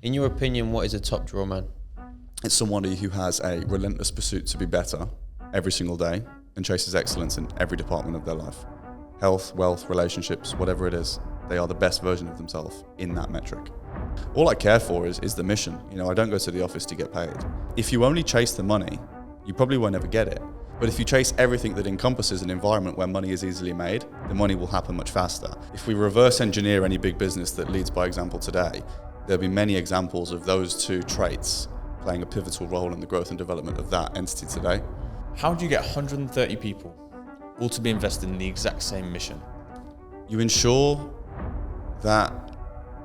In your opinion, what is a top drawer man? It's somebody who has a relentless pursuit to be better every single day and chases excellence in every department of their life. Health, wealth, relationships, whatever it is, they are the best version of themselves in that metric. All I care for is the mission. I don't go to the office to get paid. If you only chase the money, you probably won't ever get it. But if you chase everything that encompasses an environment where money is easily made, the money will happen much faster. If we reverse engineer any big business that leads by example today, there'll be many examples of those two traits playing a pivotal role in the growth and development of that entity today. How do you get 130 people all to be invested in the exact same mission? You ensure that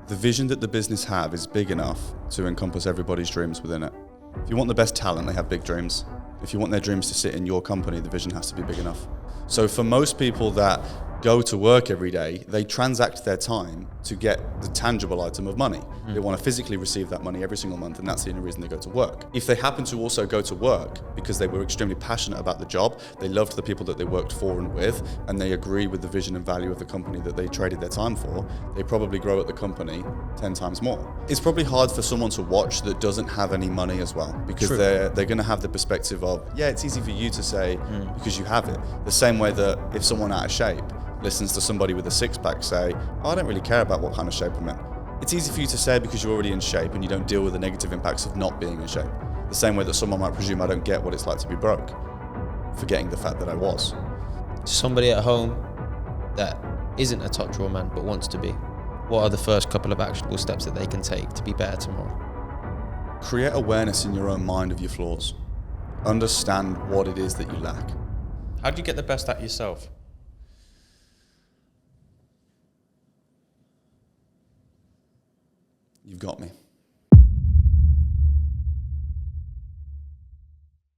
the vision that the business have is big enough to encompass everybody's dreams within it. If you want the best talent, they have big dreams. If you want their dreams to sit in your company, the vision has to be big enough. So for most people that go to work every day, they transact their time to get the tangible item of money. They want to physically receive that money every single month, and that's the only reason they go to work. If they happen to also go to work because they were extremely passionate about the job, they loved the people that they worked for and with, and they agree with the vision and value of the company that they traded their time for, they probably grow at the company 10 times more. It's probably hard for someone to watch that doesn't have any money as well, because they're going to have the perspective of, yeah, it's easy for you to say because you have it. The same way that if someone out of shape listens to somebody with a six-pack say, oh, I don't really care about what kind of shape I'm in. It's easy for you to say because you're already in shape and you don't deal with the negative impacts of not being in shape. The same way that someone might presume I don't get what it's like to be broke, forgetting the fact that I was. Somebody at home that isn't a top drawer man but wants to be, what are the first couple of actionable steps that they can take to be better tomorrow? Create awareness in your own mind of your flaws. Understand what it is that you lack. How do you get the best out of yourself? You've got me.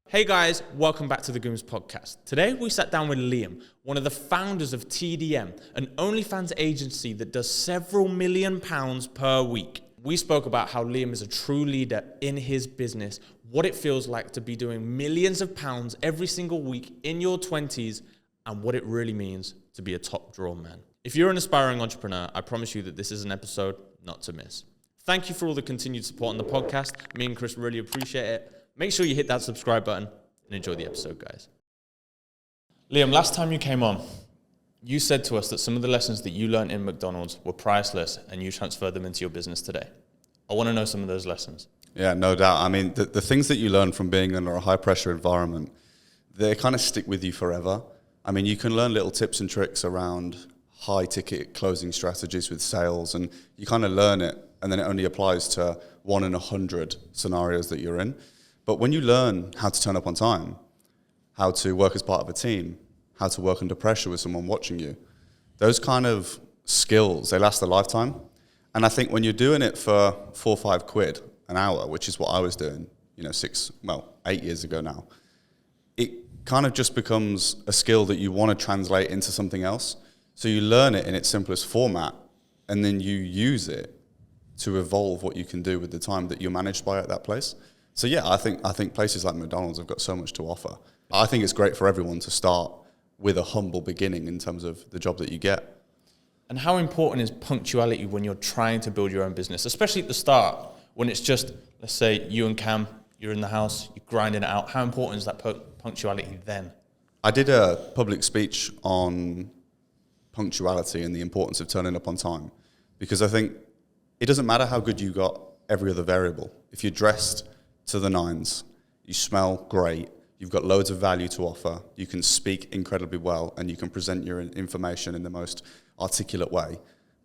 Hey guys, welcome back to the Gooms Podcast. Today we sat down with Liam, one of the founders of TDM, an OnlyFans agency that does several £1 million per week. We spoke about how Liam is a true leader in his business, what it feels like to be doing millions of pounds every single week in your 20s, and what it really means to be a top drawer man. If you're an aspiring entrepreneur, I promise you that this is an episode not to miss. Thank you for all the continued support on the podcast. Me and Chris really appreciate it. Make sure you hit that subscribe button and enjoy the episode, guys. Liam, last time you came on, you said to us that some of the lessons that you learned in McDonald's were priceless and you transferred them into your business today. I want to know some of those lessons. Yeah, no doubt. I mean, the things that you learn from being under a high-pressure environment, they kind of stick with you forever. I mean, you can learn little tips and tricks around high-ticket closing strategies with sales, and you kind of learn it, and then it only applies to 1 in 100 scenarios that you're in. But when you learn how to turn up on time, how to work as part of a team, how to work under pressure with someone watching you, those kind of skills, they last a lifetime. And I think when you're doing it for 4 or 5 quid an hour, which is what I was doing, 8 years ago now, it kind of just becomes a skill that you want to translate into something else. So you learn it in its simplest format, and then you use it to evolve what you can do with the time that you're managed by at that place. So yeah, I think places like McDonald's have got so much to offer. I think it's great for everyone to start with a humble beginning in terms of the job that you get. And how important is punctuality when you're trying to build your own business, especially at the start, when it's just, let's say, you and Cam, you're in the house, you're grinding it out. How important is that punctuality then? I did a public speech on punctuality and the importance of turning up on time, because I think it doesn't matter how good you got every other variable. If you're dressed to the nines, you smell great, you've got loads of value to offer, you can speak incredibly well, and you can present your information in the most articulate way,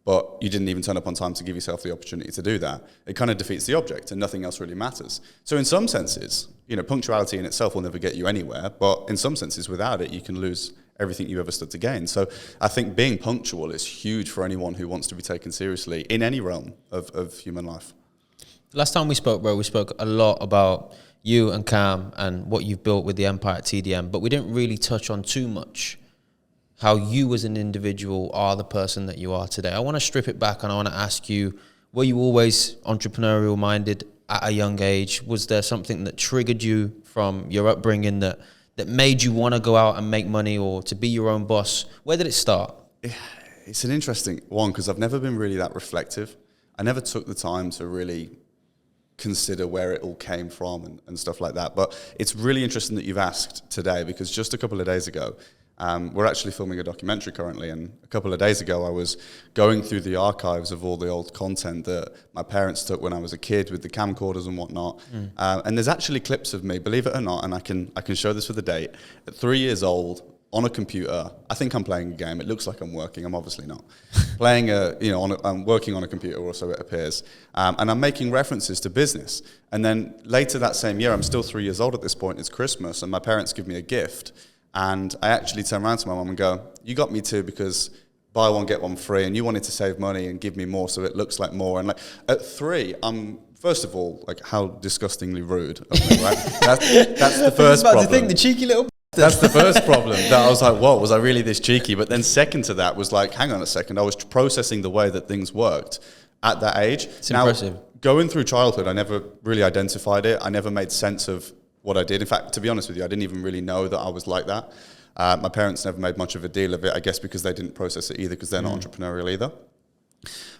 but you didn't even turn up on time to give yourself the opportunity to do that, it kind of defeats the object and nothing else really matters. So in some senses, punctuality in itself will never get you anywhere, but in some senses, without it, you can lose everything you ever stood to gain. So I think being punctual is huge for anyone who wants to be taken seriously in any realm of human life. Last time we spoke, bro, we spoke a lot about you and Cam and what you've built with the empire at TDM, but we didn't really touch on too much how you as an individual are the person that you are today. I want to strip it back and I want to ask you, were you always entrepreneurial minded at a young age? Was there something that triggered you from your upbringing that made you want to go out and make money or to be your own boss? Where did it start? It's an interesting one because I've never been really that reflective. I never took the time to really consider where it all came from and stuff like that. But it's really interesting that you've asked today, because just a couple of days ago, we're actually filming a documentary currently, and a couple of days ago I was going through the archives of all the old content that my parents took when I was a kid with the camcorders and whatnot. And there's actually clips of me, believe it or not, and I can show this with a date, at 3 years old, on a computer. I think I'm playing a game. It looks like I'm working. I'm obviously not. I'm working on a computer, or so it appears. And I'm making references to business. And then later that same year, I'm still 3 years old at this point, it's Christmas, and my parents give me a gift. And I actually turn around to my mum and go, you got me two because buy one, get one free, and you wanted to save money and give me more so it looks like more. And like at 3, I'm, first of all, like, how disgustingly rude of me, right? That's the first problem. To think, the cheeky little... That's the first problem. That I was like, whoa, was I really this cheeky? But then second to that was like, hang on a second, I was processing the way that things worked at that age. It's impressive. Going through childhood, I never really identified it. I never made sense of what I did. In fact, to be honest with you, I didn't even really know that I was like that. My parents never made much of a deal of it, I guess because they didn't process it either, because they're not entrepreneurial either.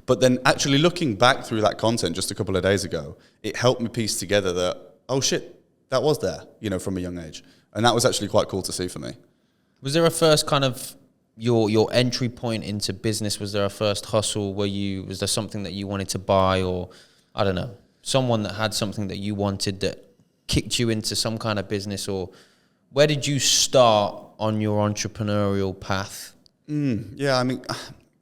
But then actually looking back through that content just a couple of days ago, it helped me piece together that, oh shit, that was there, from a young age. And that was actually quite cool to see for me. Was there a first kind of your entry point into business? Was there a first hustle was there something that you wanted to buy, or I don't know, someone that had something that you wanted that kicked you into some kind of business? Or where did you start on your entrepreneurial path? Yeah, I mean,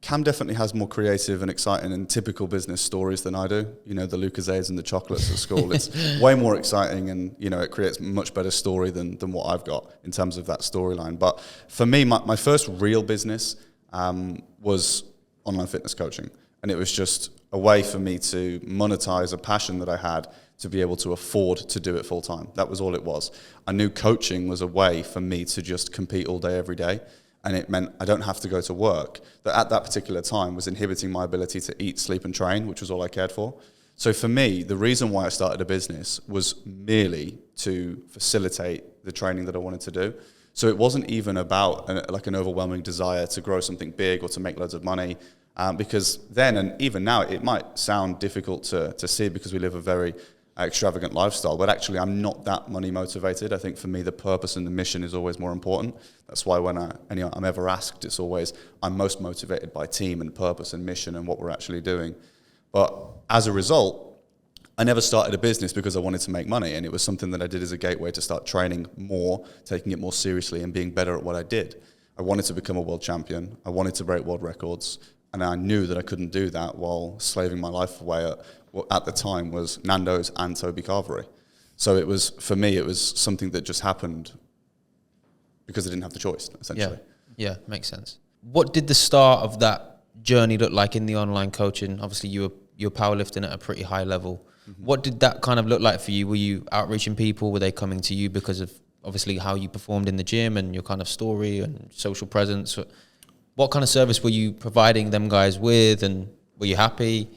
Cam definitely has more creative and exciting and typical business stories than I do. The Lucozades and the chocolates at school. It's way more exciting, and, it creates a much better story than what I've got in terms of that storyline. But for me, my first real business was online fitness coaching. And it was just a way for me to monetize a passion that I had to be able to afford to do it full time. That was all it was. I knew coaching was a way for me to just compete all day, every day. And it meant I don't have to go to work. That at that particular time was inhibiting my ability to eat, sleep, and train, which was all I cared for. So for me, the reason why I started a business was merely to facilitate the training that I wanted to do. So it wasn't even about an overwhelming desire to grow something big or to make loads of money. Because then, and even now, it might sound difficult to see because we live a very extravagant lifestyle, but actually I'm not that money motivated. I think for me the purpose and the mission is always more important. That's why when I'm ever asked, it's always I'm most motivated by team and purpose and mission and what we're actually doing. But as a result, I never started a business because I wanted to make money, and it was something that I did as a gateway to start training more, taking it more seriously and being better at what I did. I wanted to become a world champion. I wanted to break world records, and I knew that I couldn't do that while slaving my life away at what at the time was Nando's and Toby Carvery. So it was, for me, it was something that just happened because I didn't have the choice, essentially. Yeah, makes sense. What did the start of that journey look like in the online coaching? Obviously, you were powerlifting at a pretty high level. Mm-hmm. What did that kind of look like for you? Were you outreaching people? Were they coming to you because of, obviously, how you performed in the gym and your kind of story and social presence? What kind of service were you providing them guys with, and were you happy?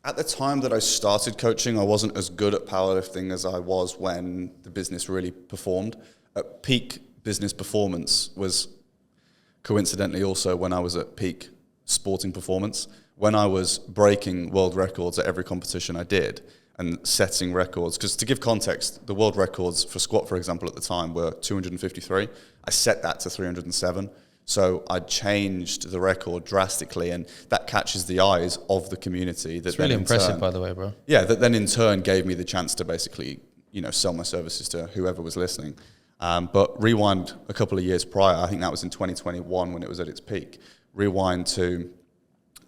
At the time that I started coaching, I wasn't as good at powerlifting as I was when the business really performed. At peak business performance was coincidentally also when I was at peak sporting performance, when I was breaking world records at every competition I did and setting records. Because to give context, the world records for squat, for example, at the time were 253. I set that to 307. So I changed the record drastically, and that catches the eyes of the community. That's really impressive, by the way, bro. Yeah, that then in turn gave me the chance to basically, sell my services to whoever was listening. But rewind a couple of years prior, I think that was in 2021 when it was at its peak. Rewind to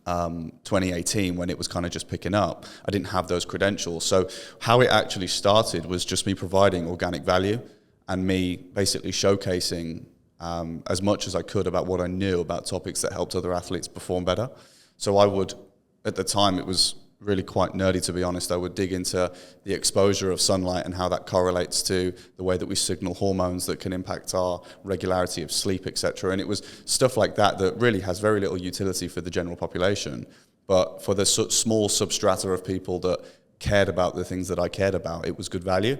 2018 when it was kind of just picking up. I didn't have those credentials. So how it actually started was just me providing organic value and me basically showcasing as much as I could about what I knew about topics that helped other athletes perform better. So I would, at the time, it was really quite nerdy, to be honest. I would dig into the exposure of sunlight and how that correlates to the way that we signal hormones that can impact our regularity of sleep, etc. And it was stuff like that that really has very little utility for the general population. But for the small substrata of people that cared about the things that I cared about, it was good value.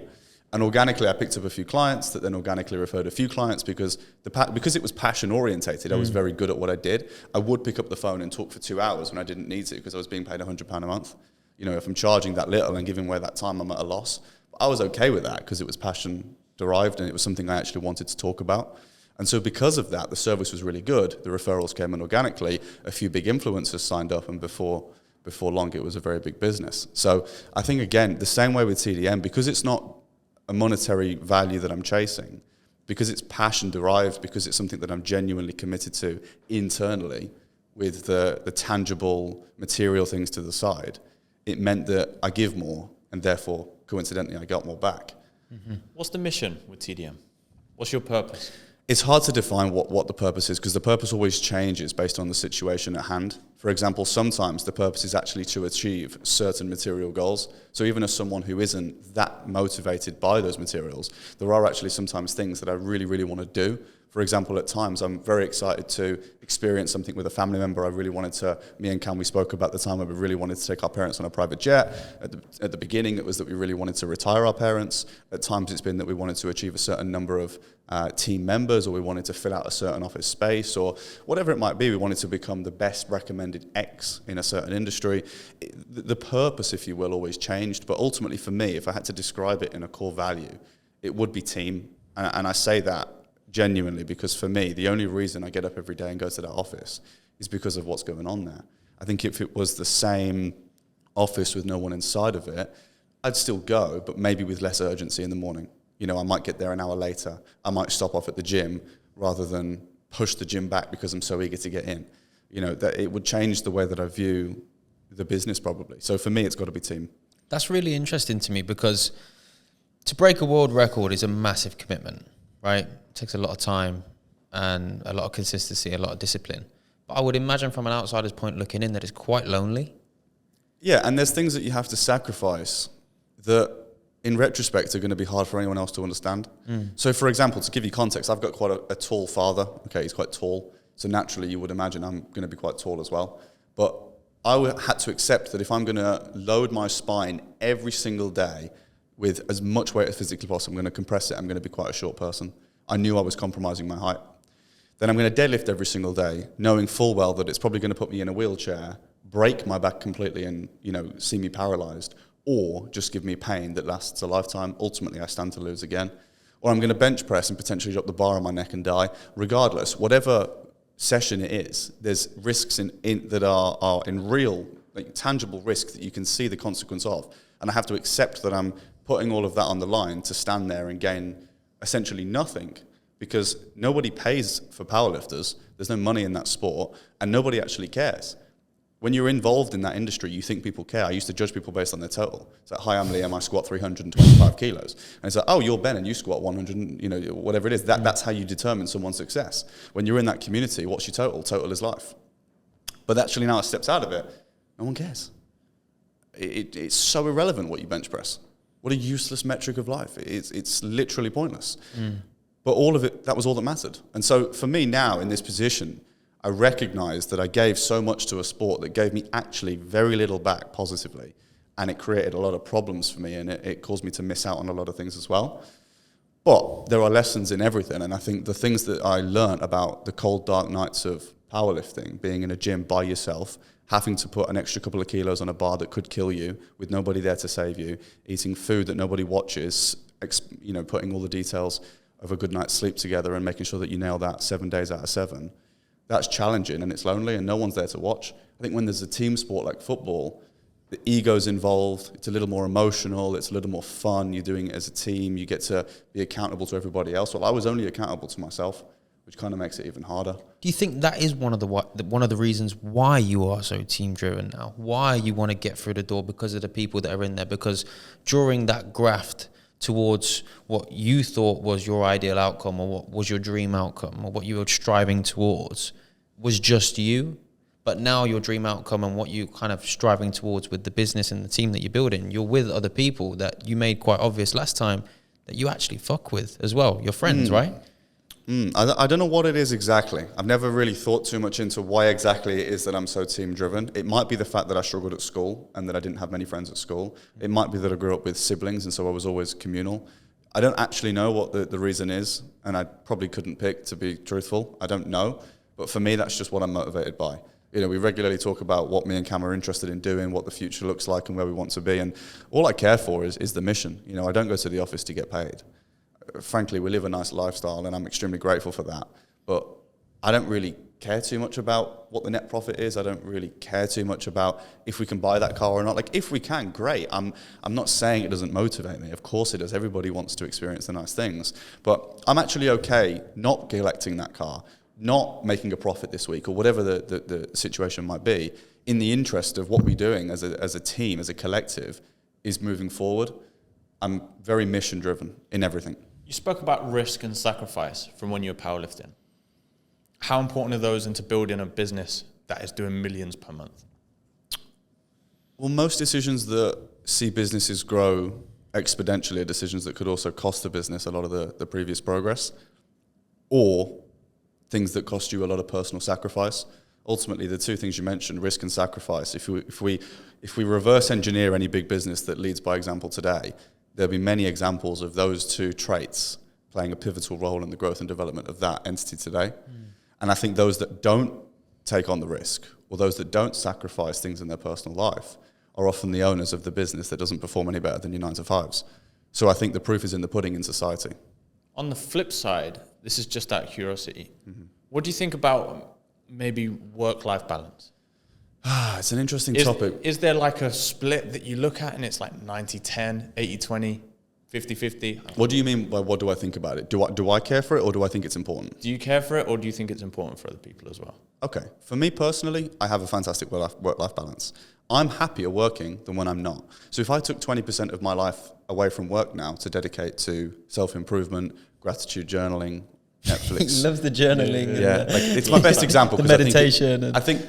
And organically, I picked up a few clients that then organically referred a few clients because it was passion orientated. I was very good at what I did. I would pick up the phone and talk for 2 hours when I didn't need to because I was being paid £100 a month. if I'm charging that little and giving away that time, I'm at a loss. But I was okay with that because it was passion derived and it was something I actually wanted to talk about. And so because of that, the service was really good. The referrals came in organically. A few big influencers signed up, and before long, it was a very big business. So I think, again, the same way with TDM, because it's not a monetary value that I'm chasing, because it's passion derived, because it's something that I'm genuinely committed to internally with the tangible material things to the side, it meant that I give more, and therefore, coincidentally, I got more back. Mm-hmm. What's the mission with TDM? What's your purpose? It's hard to define what the purpose is, because the purpose always changes based on the situation at hand. For example, sometimes the purpose is actually to achieve certain material goals. So even as someone who isn't that motivated by those materials, there are actually sometimes things that I really, really want to do. For example, at times I'm very excited to experience something with a family member. I really wanted to, me and Cam, we spoke about the time where we really wanted to take our parents on a private jet. At the beginning, it was that we really wanted to retire our parents. At times it's been that we wanted to achieve a certain number of team members, or we wanted to fill out a certain office space, or whatever it might be. We wanted to become the best recommended X in a certain industry. The purpose, if you will, always changed. But ultimately for me, if I had to describe it in a core value, it would be team. And I say that genuinely, because for me, the only reason I get up every day and go to that office is because of what's going on there. I think if it was the same office with no one inside of it, I'd still go, but maybe with less urgency in the morning. I might get there an hour later. I might stop off at the gym rather than push the gym back because I'm so eager to get in. That it would change the way that I view the business probably. So for me, it's got to be team. That's really interesting to me, because to break a world record is a massive commitment, right? It takes a lot of time and a lot of consistency, a lot of discipline. But I would imagine from an outsider's point looking in that it's quite lonely. Yeah, and there's things that you have to sacrifice that in retrospect are going to be hard for anyone else to understand. So for example, to give you context, I've got quite a tall father. Okay, he's quite tall. So naturally you would imagine I'm going to be quite tall as well. But I had to accept that if I'm going to load my spine every single day with as much weight as physically possible, I'm going to compress it, I'm going to be quite a short person. I knew I was compromising my height. Then I'm going to deadlift every single day, knowing full well that it's probably going to put me in a wheelchair, break my back completely and, see me paralyzed, or just give me pain that lasts a lifetime. Ultimately, I stand to lose again. Or I'm going to bench press and potentially drop the bar on my neck and die. Regardless, whatever session it is, there's risks that are in real, tangible risk that you can see the consequence of. And I have to accept that I'm putting all of that on the line to stand there and gain essentially nothing, because nobody pays for powerlifters. There's no money in that sport, and nobody actually cares. When you're involved in that industry, you think people care. I used to judge people based on their total. It's like, hi, I'm Liam, I squat 325 kilos. And it's like, oh, you're Ben and you squat 100, whatever it is. That's how you determine someone's success. When you're in that community, what's your total? Total is life. But actually now I stepped out of it, no one cares. It's so irrelevant what you bench press. What a useless metric of life. It's literally pointless. But all of it, that was all that mattered. And so for me now in this position, I recognized that I gave so much to a sport that gave me actually very little back positively, and it created a lot of problems for me, and it caused me to miss out on a lot of things as well. But there are lessons in everything, and I think the things that I learned about the cold, dark nights of powerlifting, being in a gym by yourself, having to put an extra couple of kilos on a bar that could kill you with nobody there to save you, eating food that nobody watches, putting all the details of a good night's sleep together and making sure that you nail that 7 days out of 7. That's challenging and it's lonely and no one's there to watch. I think when there's a team sport like football, the ego's involved, it's a little more emotional, it's a little more fun, you're doing it as a team, you get to be accountable to everybody else. Well, I was only accountable to myself, which kind of makes it even harder. Do you think that is one of the reasons why you are so team driven now? Why you want to get through the door, because of the people that are in there? Because during that graft towards what you thought was your ideal outcome, or what was your dream outcome, or what you were striving towards, was just you. But now your dream outcome and what you kind of striving towards with the business and the team that you're building, you're with other people that you made quite obvious last time that you actually fuck with as well. Your friends, right? I don't know what it is exactly. I've never really thought too much into why exactly it is that I'm so team driven. It might be the fact that I struggled at school and that I didn't have many friends at school. It might be that I grew up with siblings and so I was always communal. I don't actually know what the reason is, and I probably couldn't pick, to be truthful. I don't know. But for me, that's just what I'm motivated by. we regularly talk about what me and Cam are interested in doing, what the future looks like and where we want to be. And all I care for is the mission. I don't go to the office to get paid. Frankly, we live a nice lifestyle and I'm extremely grateful for that. But I don't really care too much about what the net profit is. I don't really care too much about if we can buy that car or not. Like, if we can, great. I'm not saying it doesn't motivate me. Of course it does. Everybody wants to experience the nice things. But I'm actually okay not collecting that car, not making a profit this week, or whatever the situation might be, in the interest of what we're doing as a team, as a collective, is moving forward. I'm very mission driven in everything. You spoke about risk and sacrifice from when you were powerlifting. How important are those into building a business that is doing millions per month? Well, most decisions that see businesses grow exponentially are decisions that could also cost the business a lot of the previous progress, or things that cost you a lot of personal sacrifice. Ultimately, the two things you mentioned, risk and sacrifice, if we reverse engineer any big business that leads by example today, there'll be many examples of those two traits playing a pivotal role in the growth and development of that entity today. And I think those that don't take on the risk, or those that don't sacrifice things in their personal life, are often the owners of the business that doesn't perform any better than your 9-to-5s. So I think the proof is in the pudding in society. On the flip side, this is just out of curiosity. What do you think about maybe work-life balance? It's an interesting topic. Is there like a split that you look at and it's like 90-10, 80-20, 50-50? What do you mean by what do I think about it? Do I care for it, or do I think it's important? Do you care for it, or do you think it's important for other people as well? Okay. For me personally, I have a fantastic work-life balance. I'm happier working than when I'm not. So if I took 20% of my life away from work now to dedicate to self-improvement, gratitude journaling, Netflix. He loves the journaling. Yeah, like, it's my best example. The meditation. I think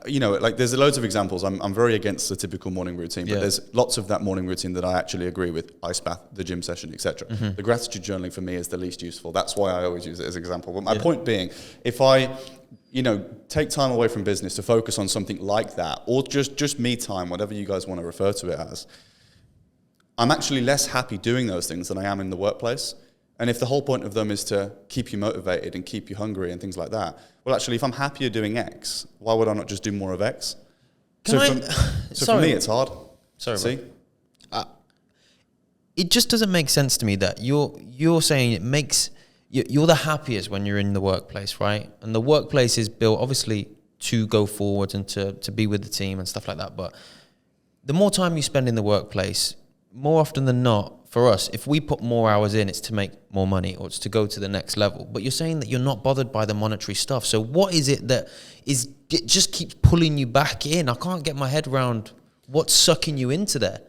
like there's loads of examples. I'm very against the typical morning routine, but there's lots of that morning routine that I actually agree with. Ice bath, the gym session, etc. The gratitude journaling for me is the least useful. That's why I always use it as an example. But my point being, if I take time away from business to focus on something like that, or just me time, whatever you guys want to refer to it as, I'm actually less happy doing those things than I am in the workplace. And if the whole point of them is to keep you motivated and keep you hungry and things like that, well, actually, if I'm happier doing X, why would I not just do more of X? For me, it's hard. Sorry, See? It just doesn't make sense to me that you're saying it makes... You're the happiest when you're in the workplace, right? And the workplace is built, obviously, to go forward and to be with the team and stuff like that. But the more time you spend in the workplace, more often than not, for us, if we put more hours in, it's to make more money or it's to go to the next level. But you're saying that you're not bothered by the monetary stuff. So what is it that it just keeps pulling you back in? I can't get my head around what's sucking you into there.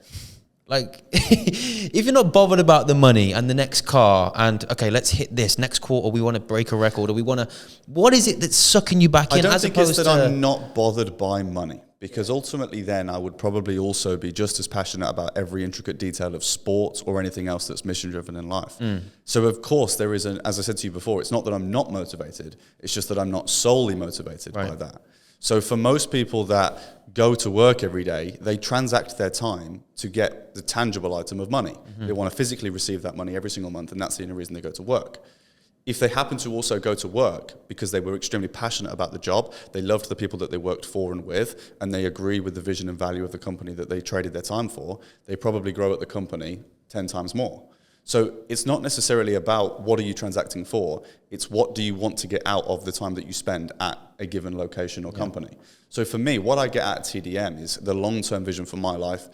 Like, if you're not bothered about the money and the next car and, okay, let's hit this next quarter, we want to break a record, or we want to, what is it that's sucking you back in? I don't think it's that I'm not bothered by money, because ultimately then I would probably also be just as passionate about every intricate detail of sports or anything else that's mission driven in life. So of course there is as I said to you before, it's not that I'm not motivated, it's just that I'm not solely motivated by that. So for most people that go to work every day, they transact their time to get the tangible item of money. They want to physically receive that money every single month, and that's the only reason they go to work. If they happen to also go to work because they were extremely passionate about the job, they loved the people that they worked for and with, and they agree with the vision and value of the company that they traded their time for, they probably grow at the company 10 times more. So it's not necessarily about what are you transacting for, it's what do you want to get out of the time that you spend at a given location or company. So for me, what I get at TDM is the long-term vision for my life.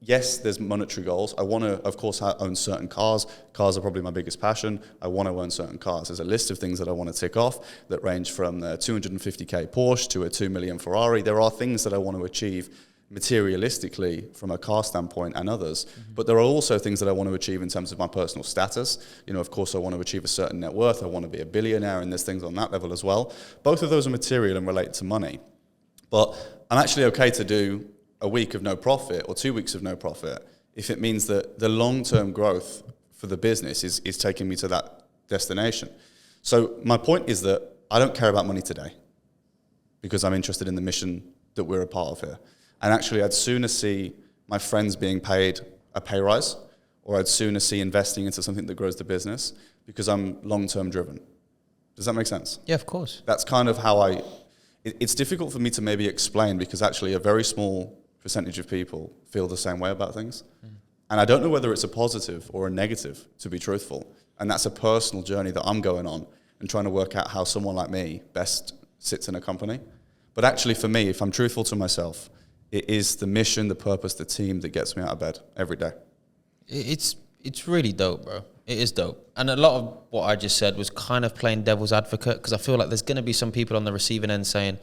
Yes, there's monetary goals. I want to, of course, own certain cars. Cars are probably my biggest passion. I want to own certain cars. There's a list of things that I want to tick off that range from the 250k Porsche to a 2 million Ferrari. There are things that I want to achieve materialistically from a car standpoint and others, but there are also things that I want to achieve in terms of my personal status. Of course, I want to achieve a certain net worth. I want to be a billionaire, and there's things on that level as well. Both of those are material and relate to money, but I'm actually okay to do a week of no profit or 2 weeks of no profit if it means that the long-term growth for the business is taking me to that destination. So my point is that I don't care about money today because I'm interested in the mission that we're a part of here. And actually, I'd sooner see my friends being paid a pay rise, or I'd sooner see investing into something that grows the business because I'm long-term driven. Does that make sense? Yeah, of course. That's kind of how it's difficult for me to maybe explain because actually a very small percentage of people feel the same way about things. And I don't know whether it's a positive or a negative, to be truthful. And that's a personal journey that I'm going on and trying to work out how someone like me best sits in a company. But actually for me, if I'm truthful to myself, it is the mission, the purpose, the team that gets me out of bed every day. It's really dope, bro. It is dope. And a lot of what I just said was kind of playing devil's advocate, because I feel like there's going to be some people on the receiving end saying,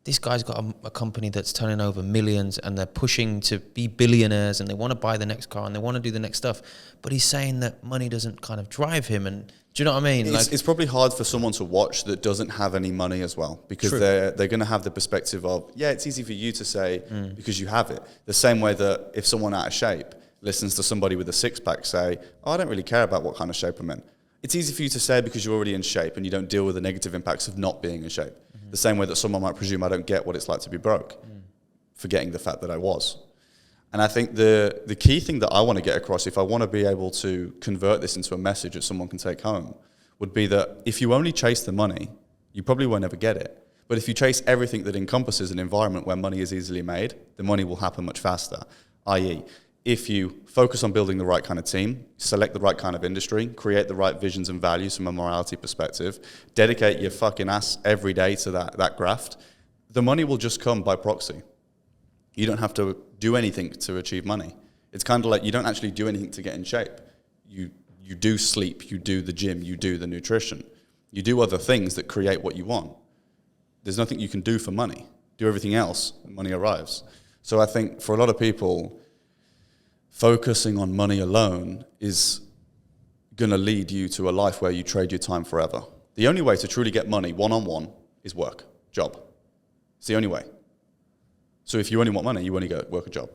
this guy's got a company that's turning over millions and they're pushing to be billionaires and they want to buy the next car and they want to do the next stuff. But he's saying that money doesn't kind of drive him. And do you know what I mean? It's probably hard for someone to watch that doesn't have any money as well, because they're going to have the perspective of, yeah, it's easy for you to say because you have it. The same way that if someone out of shape listens to somebody with a six-pack say, oh, I don't really care about what kind of shape I'm in. It's easy for you to say because you're already in shape and you don't deal with the negative impacts of not being in shape. The same way that someone might presume I don't get what it's like to be broke, forgetting the fact that I was. And I think the key thing that I want to get across, if I want to be able to convert this into a message that someone can take home, would be that if you only chase the money, you probably won't ever get it. But if you chase everything that encompasses an environment where money is easily made, the money will happen much faster. I.e., if you focus on building the right kind of team, select the right kind of industry, create the right visions and values from a morality perspective, dedicate your fucking ass every day to that graft, the money will just come by proxy. You don't have to do anything to achieve money. It's kind of like you don't actually do anything to get in shape. You do sleep, you do the gym, you do the nutrition. You do other things that create what you want. There's nothing you can do for money. Do everything else, money arrives. So I think for a lot of people, focusing on money alone is going to lead you to a life where you trade your time forever. The only way to truly get money one-on-one is work, job. It's the only way. So if you only want money, you only go work a job.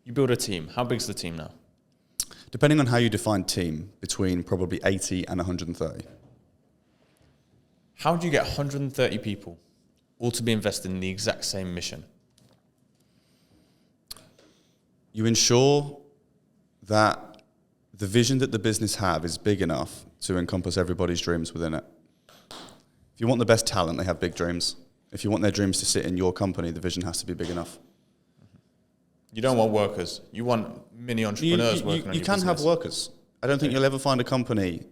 You build a team. How big's the team now? Depending on how you define team, between probably 80 and 130. How do you get 130 people all to be invested in the exact same mission? You ensure that the vision that the business have is big enough to encompass everybody's dreams within it. If you want the best talent, they have big dreams. If you want their dreams to sit in your company, the vision has to be big enough. You don't want workers. You want mini entrepreneurs working on your business. You can have workers. I don't think you'll ever find a company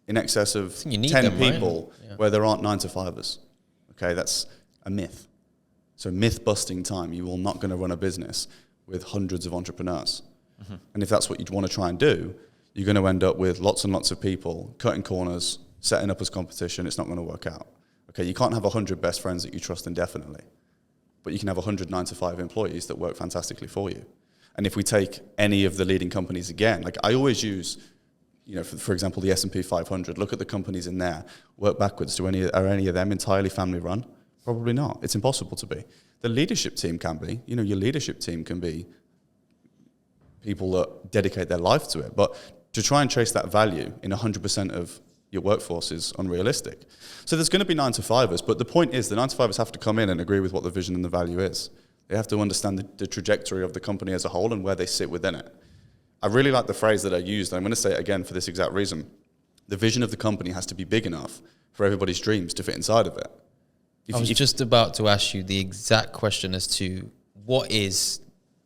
in excess of 10 them, people right? where there aren't 9-to-5ers. Okay, that's a myth. So myth-busting time. You are not going to run a business with hundreds of entrepreneurs. And if that's what you'd want to try and do, you're going to end up with lots and lots of people cutting corners, setting up as competition. It's not going to work out. Okay, you can't have 100 best friends that you trust indefinitely, but you can have 100 9-to-5 employees that work fantastically for you. And if we take any of the leading companies again, like I always use, for example, the S&P 500, look at the companies in there, work backwards. Are any of them entirely family run? Probably not. It's impossible to be. The leadership team can be. Your leadership team can be people that dedicate their life to it. But to try and chase that value in 100% of your workforce is unrealistic. So there's going to be 9-to-5ers, but the point is the 9-to-5ers have to come in and agree with what the vision and the value is. They have to understand the trajectory of the company as a whole and where they sit within it. I really like the phrase that I used, and I'm going to say it again for this exact reason. The vision of the company has to be big enough for everybody's dreams to fit inside of it. I was just about to ask you the exact question as to what is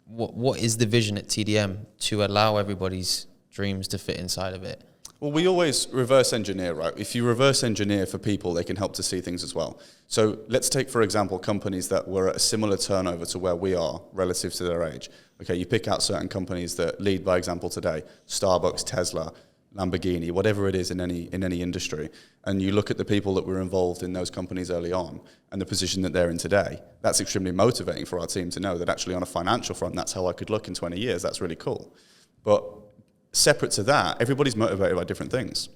the vision at TDM to allow everybody's dreams to fit inside of it? Well, we always reverse engineer, right? If you reverse engineer for people, they can help to see things as well. So let's take, for example, companies that were at a similar turnover to where we are relative to their age. Okay, you pick out certain companies that lead by example today, Starbucks, Tesla, Lamborghini, whatever it is in any industry, and you look at the people that were involved in those companies early on and the position that they're in today. That's extremely motivating for our team to know that actually on a financial front, that's how I could look in 20 years. That's really cool. But separate to that, everybody's motivated by different things.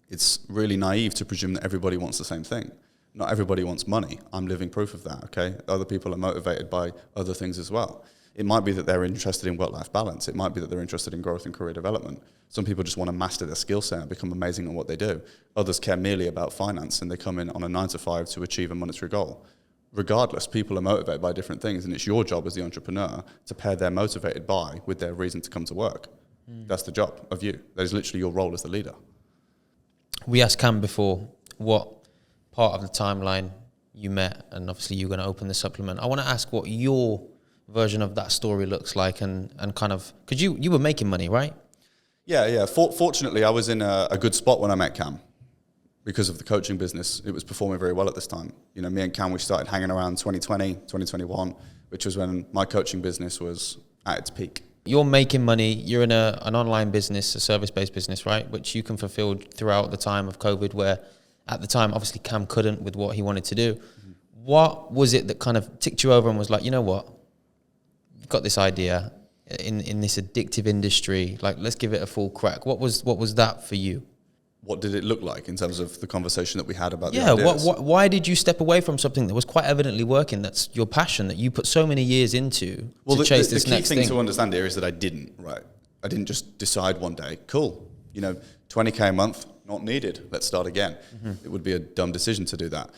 It's really naive to presume that everybody wants the same thing. Not everybody wants money. I'm living proof of that, okay? Other people are motivated by other things as well. It might be that they're interested in work-life balance. It might be that they're interested in growth and career development. Some people just want to master their skill set and become amazing at what they do. Others care merely about finance and they come in on a 9-to-5 to achieve a monetary goal. Regardless, people are motivated by different things, and it's your job as the entrepreneur to pair their motivated by with their reason to come to work. That's the job of you. That is literally your role as the leader. We asked Cam before what part of the timeline you met, and obviously you're going to open the supplement. I want to ask what your version of that story looks like, and kind of, because you were making money, right? Yeah. Fortunately, I was in a good spot when I met Cam because of the coaching business. It was performing very well at this time. You know, me and Cam, we started hanging around 2020, 2021, which was when my coaching business was at its peak. You're making money. You're in an online business, a service-based business, right? Which you can fulfill throughout the time of COVID, where at the time, obviously, Cam couldn't with what he wanted to do. Mm-hmm. What was it that kind of ticked you over and was like, you know what? You've got this idea in this addictive industry. Like, let's give it a full crack. What was that for you? What did it look like in terms of the conversation that we had about the ideas? Why did you step away from something that was quite evidently working, that's your passion, that you put so many years into to chase this next thing? The key thing to understand here is that I didn't just decide one day, cool, 20K a month, not needed, let's start again. Mm-hmm. It would be a dumb decision to do that.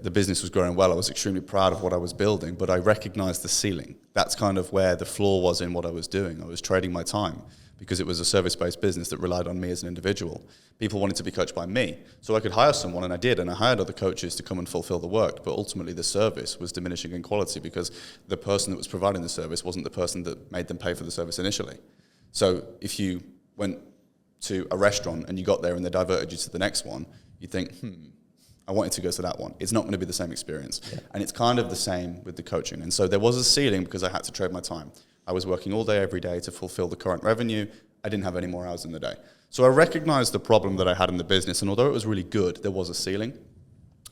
The business was growing well. I was extremely proud of what I was building, but I recognized the ceiling. That's kind of where the flaw was in what I was doing. I was trading my time, because it was a service-based business that relied on me as an individual. People wanted to be coached by me. So I could hire someone, and I did, and I hired other coaches to come and fulfill the work, but ultimately the service was diminishing in quality because the person that was providing the service wasn't the person that made them pay for the service initially. So if you went to a restaurant and you got there and they diverted you to the next one, you'd think, I wanted to go to that one. It's not going to be the same experience. Yeah. And it's kind of the same with the coaching. And so there was a ceiling because I had to trade my time. I was working all day, every day to fulfill the current revenue. I didn't have any more hours in the day. So I recognized the problem that I had in the business, and although it was really good, there was a ceiling.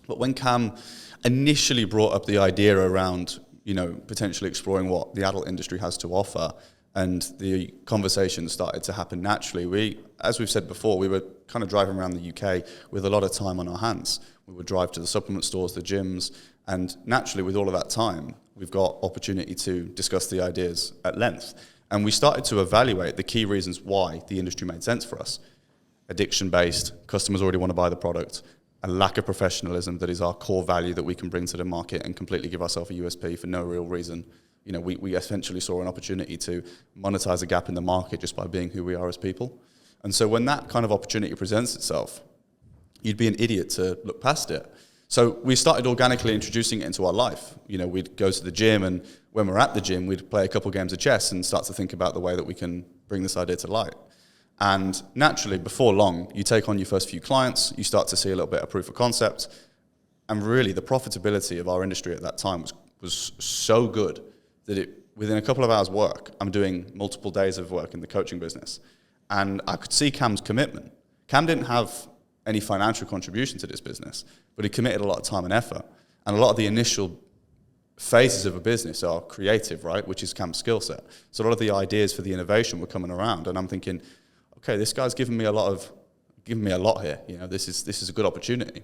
But when Cam initially brought up the idea around, potentially exploring what the adult industry has to offer, and the conversation started to happen naturally, as we've said before, we were kind of driving around the UK with a lot of time on our hands. We would drive to the supplement stores, the gyms, and naturally with all of that time, we've got opportunity to discuss the ideas at length. And we started to evaluate the key reasons why the industry made sense for us. Addiction-based, customers already want to buy the product, a lack of professionalism that is our core value that we can bring to the market and completely give ourselves a USP for no real reason. We essentially saw an opportunity to monetize a gap in the market just by being who we are as people. And so when that kind of opportunity presents itself, you'd be an idiot to look past it. So we started organically introducing it into our life. We'd go to the gym, and when we're at the gym, we'd play a couple games of chess and start to think about the way that we can bring this idea to light. And naturally, before long, you take on your first few clients, you start to see a little bit of proof of concept. And really, the profitability of our industry at that time was so good that within a couple of hours' work, I'm doing multiple days of work in the coaching business. And I could see Cam's commitment. Cam didn't have any financial contribution to this business, but he committed a lot of time and effort. And a lot of the initial phases of a business are creative, right, which is Cam's skill set. So a lot of the ideas for the innovation were coming around, and I'm thinking, okay, this guy's giving me a lot here. This is a good opportunity.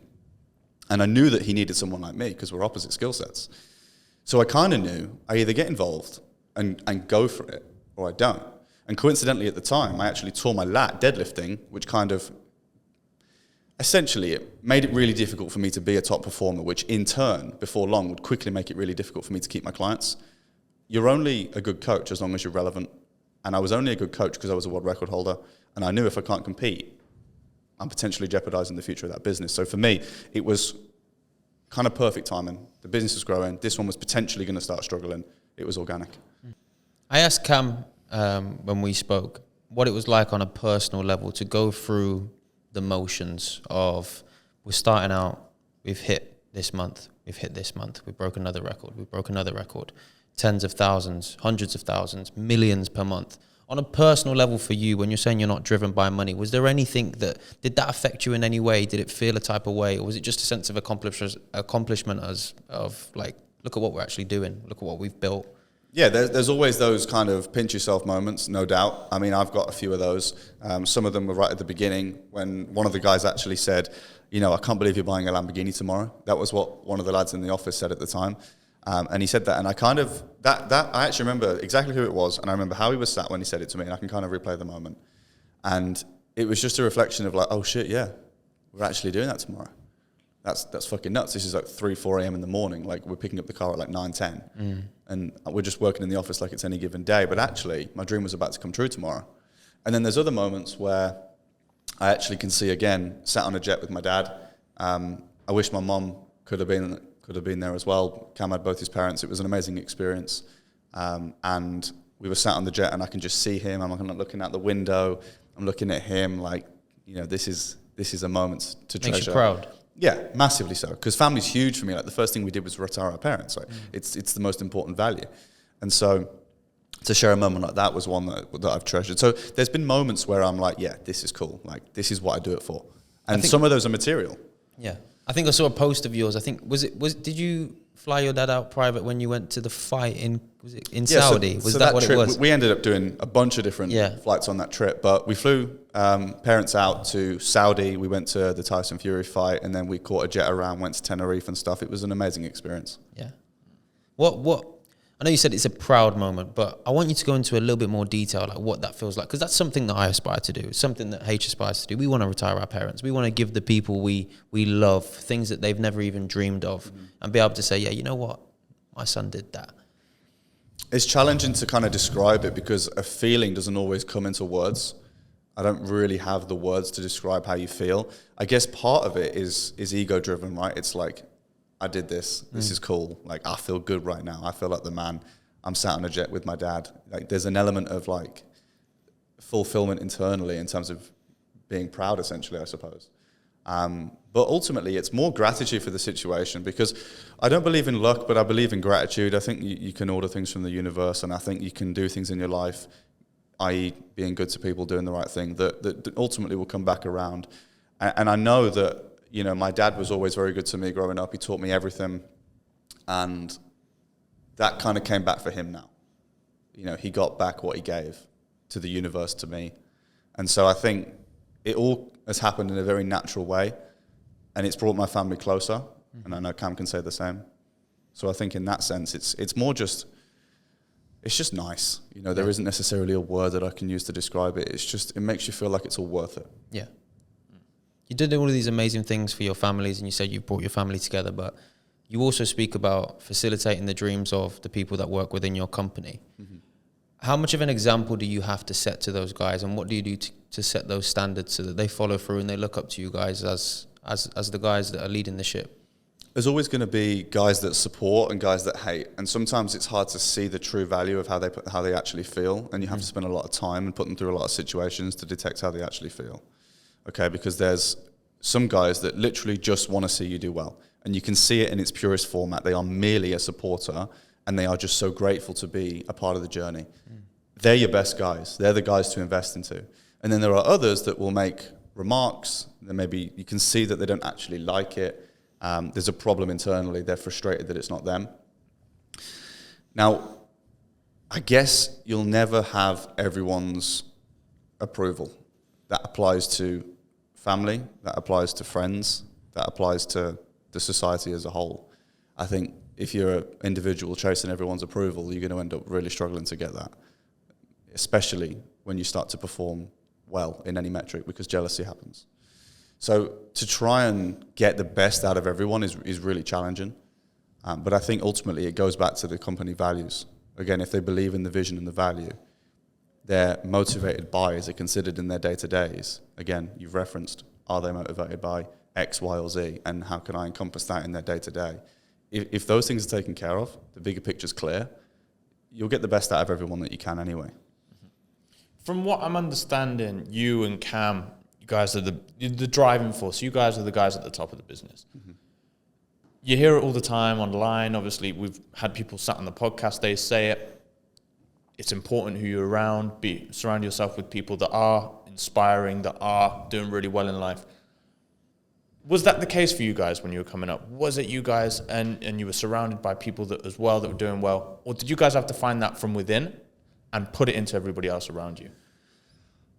And I knew that he needed someone like me because we're opposite skill sets. So I kind of knew I either get involved and go for it, or I don't. And coincidentally, at the time, I actually tore my lat deadlifting, which kind of essentially it made it really difficult for me to be a top performer, which in turn, before long, would quickly make it really difficult for me to keep my clients. You're only a good coach as long as you're relevant. And I was only a good coach because I was a world record holder. And I knew if I can't compete, I'm potentially jeopardizing the future of that business. So for me, it was kind of perfect timing. The business was growing. This one was potentially going to start struggling. It was organic. I asked Cam when we spoke what it was like on a personal level to go through the motions of, we're starting out, we've hit this month, we've broken another record, tens of thousands, hundreds of thousands, millions per month. On a personal level for you, when you're saying you're not driven by money, was there anything did that affect you in any way? Did it feel a type of way? Or was it just a sense of accomplishment of like, look at what we're actually doing, look at what we've built? Yeah, there's always those kind of pinch yourself moments, no doubt. I mean, I've got a few of those. Some of them were right at the beginning when one of the guys actually said, I can't believe you're buying a Lamborghini tomorrow. That was what one of the lads in the office said at the time. And he said that, and I kind of, I actually remember exactly who it was, and I remember how he was sat when he said it to me, and I can kind of replay the moment. And it was just a reflection of like, oh shit, yeah, we're actually doing that tomorrow. That's fucking nuts. This is like 3, 4 a.m. in the morning. Like, we're picking up the car at like 9, 10. And we're just working in the office like it's any given day. But actually, my dream was about to come true tomorrow. And then there's other moments where I actually can see, again, sat on a jet with my dad. I wish my mom could have could have been there as well. Cam had both his parents. It was an amazing experience. And we were sat on the jet, and I can just see him. I'm kind of looking out the window. I'm looking at him like, this is a moment to treasure. Makes you proud. Yeah, massively so. Because family's huge for me. Like, the first thing we did was retire our parents. Like, it's the most important value. And so to share a moment like that was one that I've treasured. So there's been moments where I'm like, yeah, this is cool. Like, this is what I do it for. And some of those are material. Yeah. I think I saw a post of yours. I think, did you fly your dad out private when you went to the fight in Saudi? So that what trip, it was? We ended up doing a bunch of different flights on that trip, but we flew parents out to Saudi. We went to the Tyson Fury fight, and then we caught a jet around, went to Tenerife and stuff. It was an amazing experience. Yeah. What? I know you said it's a proud moment, but I want you to go into a little bit more detail, like what that feels like, because that's something that I aspire to do. It's something that H aspires to do. We want to retire our parents. We want to give the people we love things that they've never even dreamed of, and be able to say, yeah, you know what, my son did that. It's challenging to kind of describe it because a feeling doesn't always come into words. I don't really have the words to describe how you feel. I guess part of it is ego driven, right? It's like, I did this. This is cool. Like, I feel good right now. I feel like the man. I'm sat on a jet with my dad. Like, there's an element of like fulfillment internally in terms of being proud, essentially, I suppose. But ultimately, it's more gratitude for the situation, because I don't believe in luck, but I believe in gratitude. I think you can order things from the universe, and I think you can do things in your life, i.e. being good to people, doing the right thing, that ultimately will come back around. And I know that, my dad was always very good to me growing up. He taught me everything, and that kind of came back for him now. He got back what he gave to the universe, to me. And so I think it all has happened in a very natural way, and it's brought my family closer, and I know Cam can say the same. So I think in that sense, it's more just, it's just nice. There isn't necessarily a word that I can use to describe it. It's just, it makes you feel like it's all worth it. Yeah. You did all of these amazing things for your families, and you said you brought your family together, but you also speak about facilitating the dreams of the people that work within your company. Mm-hmm. How much of an example do you have to set to those guys, and what do you do to set those standards so that they follow through and they look up to you guys as the guys that are leading the ship? There's always going to be guys that support and guys that hate, and sometimes it's hard to see the true value of how they actually feel, and you have to spend a lot of time and put them through a lot of situations to detect how they actually feel. Okay, because there's some guys that literally just want to see you do well, and you can see it in its purest format. They are merely a supporter, and they are just so grateful to be a part of the journey. They're your best guys. They're the guys to invest into. And then there are others that will make remarks, then maybe you can see that they don't actually like it. There's a problem internally. They're frustrated that it's not them. Now, I guess you'll never have everyone's approval. That applies to family, that applies to friends, that applies to the society as a whole. I think if you're an individual chasing everyone's approval, you're going to end up really struggling to get that, especially when you start to perform well in any metric, because jealousy happens. So to try and get the best out of everyone is really challenging. But I think ultimately it goes back to the company values. Again, if they believe in the vision and the value, they're motivated by, is it considered in their day-to-days? Again, you've referenced, are they motivated by X, Y, or Z, and how can I encompass that in their day-to-day? If those things are taken care of, the bigger picture's clear, you'll get the best out of everyone that you can anyway. From what I'm understanding, you and Cam, you guys are the driving force. You guys are the guys at the top of the business. Mm-hmm. You hear it all the time online. Obviously, we've had people sat on the podcast, they say it. It's important who you're around. Surround yourself with people that are inspiring, that are doing really well in life. Was that the case for you guys when you were coming up? Was it you guys and you were surrounded by people that were doing well? Or did you guys have to find that from within and put it into everybody else around you?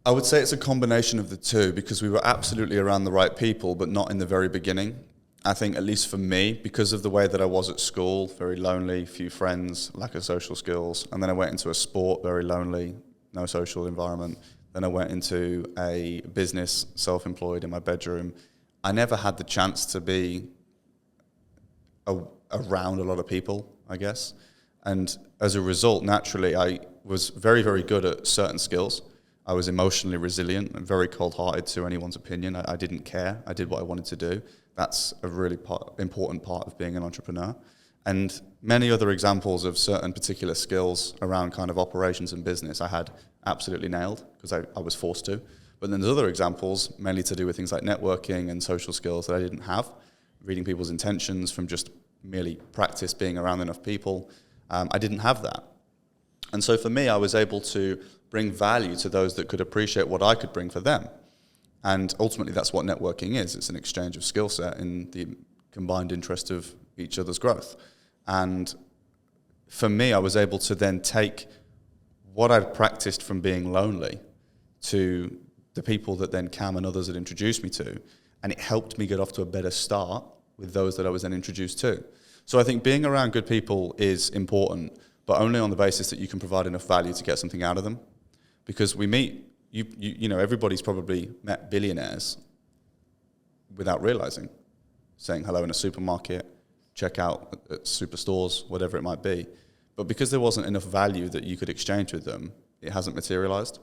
I would say it's a combination of the two, because we were absolutely around the right people, but not in the very beginning. I think, at least for me, because of the way that I was at school, very lonely, few friends, lack of social skills. And then I went into a sport, very lonely, no social environment. Then I went into a business, self-employed in my bedroom. I never had the chance to be around a lot of people, I guess. And as a result, naturally, I was very, very good at certain skills. I was emotionally resilient and very cold-hearted to anyone's opinion. I didn't care. I did what I wanted to do. That's a really important part of being an entrepreneur. And many other examples of certain particular skills around kind of operations and business I had absolutely nailed because I was forced to. But then there's other examples, mainly to do with things like networking and social skills that I didn't have, reading people's intentions from just merely practice being around enough people. I didn't have that. And so for me, I was able to bring value to those that could appreciate what I could bring for them. And ultimately, that's what networking is. It's an exchange of skill set in the combined interest of each other's growth. And for me, I was able to then take what I'd practiced from being lonely to the people that then Cam and others had introduced me to, and it helped me get off to a better start with those that I was then introduced to. So I think being around good people is important, but only on the basis that you can provide enough value to get something out of them. Because we meet, you know, everybody's probably met billionaires without realizing, saying hello in a supermarket, check out at superstores, whatever it might be. But because there wasn't enough value that you could exchange with them, it hasn't materialized.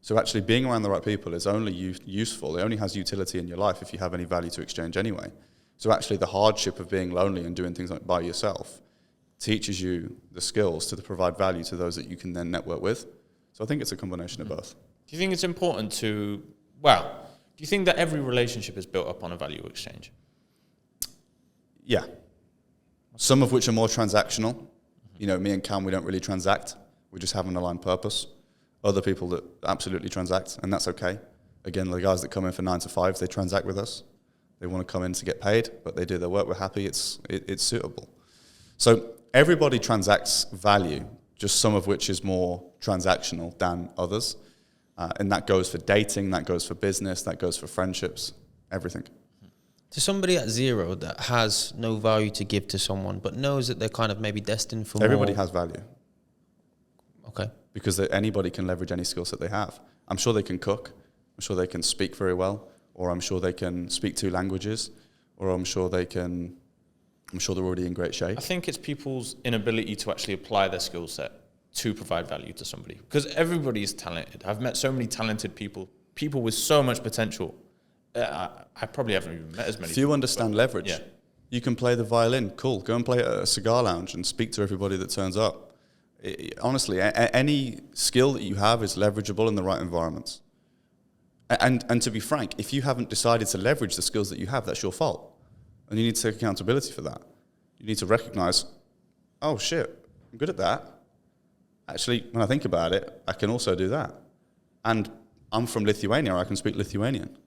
So actually being around the right people is only useful. It only has utility in your life if you have any value to exchange anyway. So actually the hardship of being lonely and doing things like by yourself teaches you the skills to provide value to those that you can then network with. So I think it's a combination of both. Do you think it's important to, do you think that every relationship is built up on a value exchange? Yeah. Some of which are more transactional. You know, me and Cam, we don't really transact. We just have an aligned purpose. Other people that absolutely transact, and that's okay. Again, the guys that come in for 9 to 5, they transact with us. They want to come in to get paid, but they do their work. We're happy. It's suitable. So everybody transacts value, just some of which is more transactional than others. And that goes for dating, that goes for business, that goes for friendships, everything. To somebody at zero that has no value to give to someone, but knows that they're kind of maybe destined for Everybody more. has value. Okay. Because anybody can leverage any skill set they have. I'm sure they can cook. I'm sure they can speak very well. Or I'm sure they can speak 2 languages. Or I'm sure they're already in great shape. I think it's people's inability to actually apply their skill set to provide value to somebody. Because everybody is talented. I've met so many talented people with so much potential. I probably haven't even met as many. If you understand leverage, yeah. You can play the violin, cool. Go and play at a cigar lounge and speak to everybody that turns up. Honestly, any skill that you have is leverageable in the right environments. And to be frank, if you haven't decided to leverage the skills that you have, that's your fault. And you need to take accountability for that. You need to recognize, oh shit, I'm good at that. Actually, when I think about it, I can also do that. And I'm from Lithuania, I can speak Lithuanian.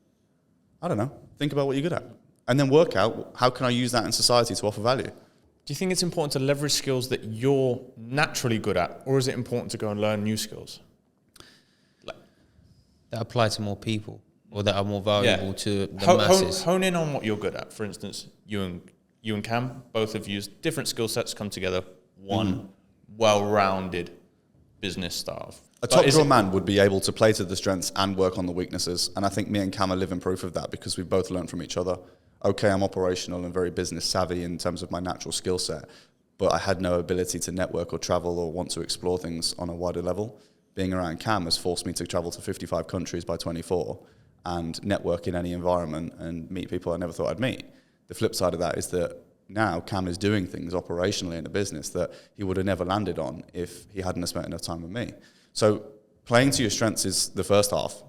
I don't know. Think about what you're good at. And then work out, how can I use that in society to offer value? Do you think it's important to leverage skills that you're naturally good at, or is it important to go and learn new skills? That apply to more people, or that are more valuable to the masses. Hone in on what you're good at. For instance, you and Cam both have used different skill sets, come together, one well-rounded business staff. A top-drawer man would be able to play to the strengths and work on the weaknesses. And I think me and Cam are living proof of that because we both learned from each other. Okay, I'm operational and very business savvy in terms of my natural skill set, but I had no ability to network or travel or want to explore things on a wider level. Being around Cam has forced me to travel to 55 countries by 24 and network in any environment and meet people I never thought I'd meet. The flip side of that is that now Cam is doing things operationally in a business that he would have never landed on if he hadn't spent enough time with me. So playing to your strengths is the first half.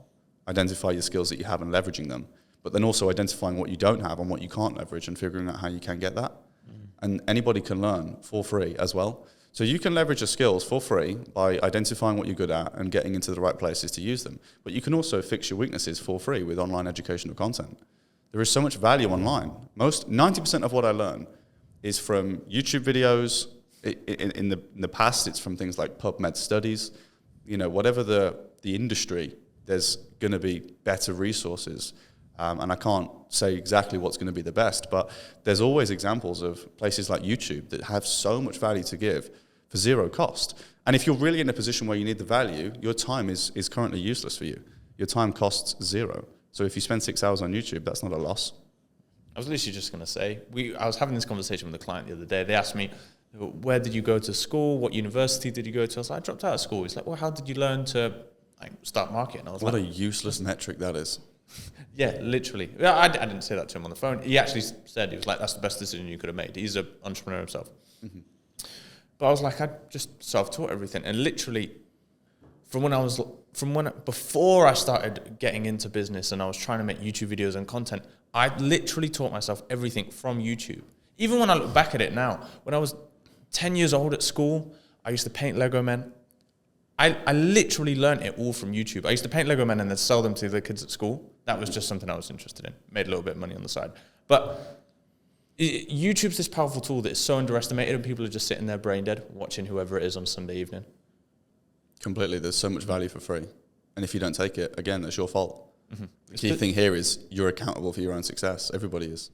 Identify your skills that you have and leveraging them, but then also identifying what you don't have and what you can't leverage and figuring out how you can get that. And anybody can learn for free as well. So you can leverage your skills for free by identifying what you're good at and getting into the right places to use them. But you can also fix your weaknesses for free with online educational content. There is so much value online. 90% of what I learn is from YouTube videos. In the past, it's from things like PubMed studies. You know, whatever the industry, there's going to be better resources. And I can't say exactly what's going to be the best, but there's always examples of places like YouTube that have so much value to give for zero cost. And if you're really in a position where you need the value, your time is currently useless for you. Your time costs zero. So if you spend 6 hours on YouTube, that's not a loss. I was literally just going to say, I was having this conversation with a client the other day. They asked me, where did you go to school? What university did you go to? I was like, I dropped out of school. He's like, well, how did you learn to like, start marketing. I was What like, a useless metric that is. yeah, literally. Yeah, I didn't say that to him on the phone. He actually said, he was like, that's the best decision you could have made. He's an entrepreneur himself. Mm-hmm. But I was like, I just self-taught everything. And literally, before I started getting into business and I was trying to make YouTube videos and content, I literally taught myself everything from YouTube. Even when I look back at it now, when I was 10 years old at school, I used to paint Lego men. I literally learned it all from YouTube. I used to paint Lego men and then sell them to the kids at school. That was just something I was interested in. Made a little bit of money on the side. But YouTube's this powerful tool that is so underestimated, and people are just sitting there brain dead watching whoever it is on Sunday evening. Completely. There's so much value for free. And if you don't take it, again, that's your fault. Mm-hmm. The key thing here is you're accountable for your own success. Everybody is.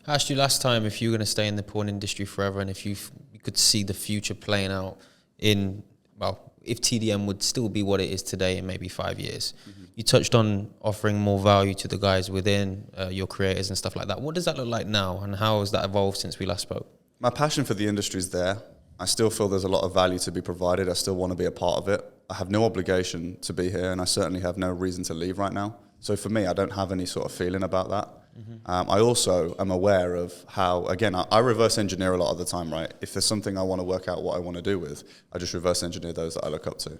I asked you last time if you were going to stay in the porn industry forever and if you could see the future playing out in, well, if TDM would still be what it is today in maybe 5 years. Mm-hmm. You touched on offering more value to the guys within your creators and stuff like that. What does that look like now, and how has that evolved since we last spoke? My passion for the industry is there. I still feel there's a lot of value to be provided. I still want to be a part of it. I have no obligation to be here, and I certainly have no reason to leave right now. So for me, I don't have any sort of feeling about that. Mm-hmm. I also am aware of how, again, I reverse engineer a lot of the time, right? If there's something I want to work out what I want to do with, I just reverse engineer those that I look up to.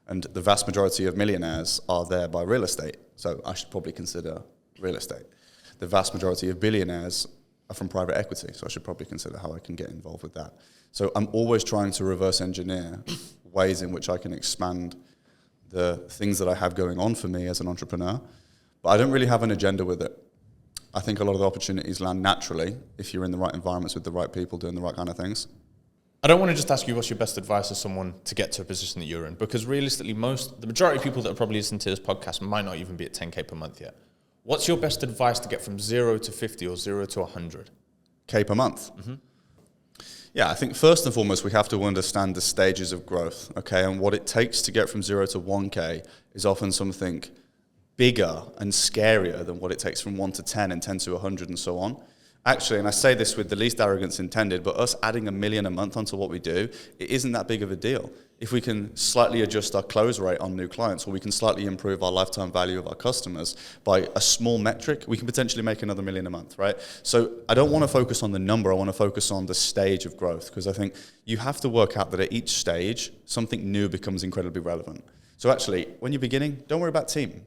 And the vast majority of millionaires are there by real estate. So I should probably consider real estate. The vast majority of billionaires are from private equity. So I should probably consider how I can get involved with that. So I'm always trying to reverse engineer ways in which I can expand the things that I have going on for me as an entrepreneur. But I don't really have an agenda with it. I think a lot of the opportunities land naturally if you're in the right environments with the right people doing the right kind of things. I don't want to just ask you what's your best advice as someone to get to a position that you're in, because realistically, the majority of people that are probably listening to this podcast might not even be at 10K per month yet. What's your best advice to get from 0 to 50 or 0 to 100? K per month? Mm-hmm. Yeah, I think first and foremost, we have to understand the stages of growth, okay? And what it takes to get from 0 to 1K is often something bigger and scarier than what it takes from 1 to 10 and 10 to 100 and so on. Actually, and I say this with the least arrogance intended, but us adding $1 million a month onto what we do, it isn't that big of a deal. If we can slightly adjust our close rate on new clients, or we can slightly improve our lifetime value of our customers by a small metric, we can potentially make another $1 million a month, right? So I don't want to focus on the number, I want to focus on the stage of growth, because I think you have to work out that at each stage, something new becomes incredibly relevant. So actually, when you're beginning, don't worry about team.